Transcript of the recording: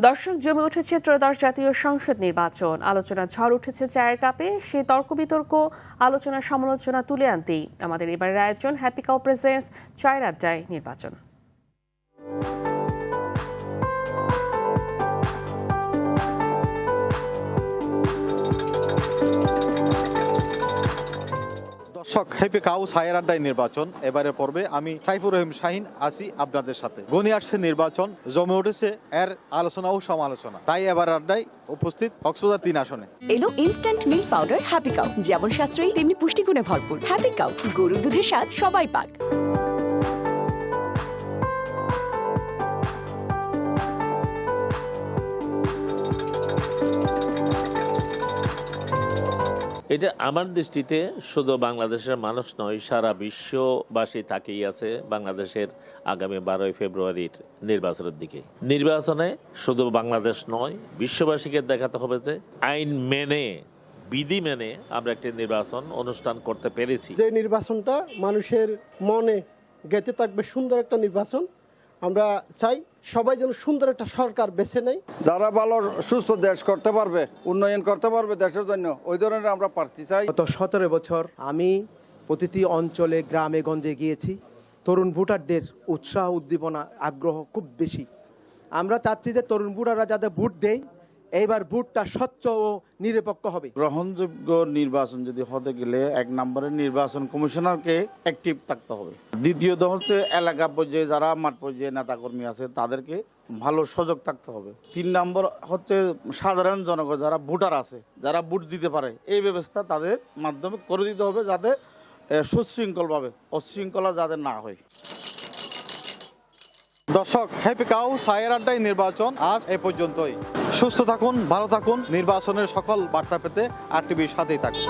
দর্শক, জমে উঠেছে ত্রয়োদশ জাতীয় সংসদ নির্বাচন। আলোচনা ঝড় উঠেছে চায়ের কাপে। সেই তর্ক বিতর্ক, আলোচনা সমালোচনা তুলে আনতেই আমাদের এবারের আয়োজন হ্যাপি কাউ প্রেজেন্টস চায়ের আড্ডায় নির্বাচন। দর্শক, হ্যাপি কাউ চায়ের আড্ডায় নির্বাচন এবারে পর্বে আমি সাইফুর রহিম শাহিন আছি আপনাদের সাথে। গনি আসছে নির্বাচন, জমে উঠেছে এর আলোচনা ও সমালোচনা। তাই এবার আড্ডায় উপস্থিত কক্সবাজার ৩ আসনে এলো instant milk powder happy cow, যেমন সাশ্রয়ী তেমনি পুষ্টিগুণে ভরপুর। হ্যাপি কাউ, গরুর দুধের স্বাদ সবাই পাক। এটা আমার দৃষ্টিতে শুধু বাংলাদেশের মানুষ নয়, সারা বিশ্ববাসী তাকিয়ে আছে বাংলাদেশের আগামী 12ই ফেব্রুয়ারির নির্বাচনের দিকে। নির্বাচনে শুধু বাংলাদেশ নয়, বিশ্ববাসীকে দেখাতে হবে যে আইন মেনে, বিধি মেনে আমরা একটি নির্বাচন অনুষ্ঠান করতে পেরেছি। যে নির্বাচনটা মানুষের মনে গেঁথে থাকবে, সুন্দর একটা নির্বাচন। আমরা চাই সবাই যেন সুন্দর একটা সরকার বেছে নেয়, যারা ভালো সুস্থ দেশ করতে পারবে, উন্নয়ন করতে পারবে দেশের জন্য, ওই ধরনের আমরা প্রার্থী চাই। গত 17 বছর আমি প্রতিটি অঞ্চলে গ্রামে গঞ্জে গিয়েছি। তরুণ ভোটারদের উৎসাহ, উদ্দীপনা, আগ্রহ খুব বেশি। আমরা চাচ্ছি যে তরুণ ভোটাররা যাতে ভোট দেয়, এইবার ভোটটা স্বচ্ছ ও নিরপেক্ষ হবে। গ্রহণযোগ্য নির্বাচন যদি হতে গেলে 1 নম্বরের নির্বাচন কমিশনারকে অ্যাক্টিভ থাকতে হবে। দ্বিতীয়ত হচ্ছে এলাকা পর্যায়ে যারা মাঠ পর্যায়ে নেতাকর্মী আছে তাদেরকে ভালো সুযোগ থাকতে হবে। 3 নম্বর হচ্ছে সাধারণ জনগণ যারা ভোটার আছে, যারা ভোট দিতে পারে, এই ব্যবস্থা তাদের মাধ্যমে করে দিতে হবে, যাতে সুশৃঙ্খলভাবে অশৃঙ্খলা যাতে না হয়। দর্শক, হ্যাপি কাউ চায়ের আড্ডায় নির্বাচন আজ এ পর্যন্তই। সুস্থ থাকুন, ভালো থাকুন। নির্বাচনের সকল বার্তা পেতে আর টিভির সাথেই থাকুন।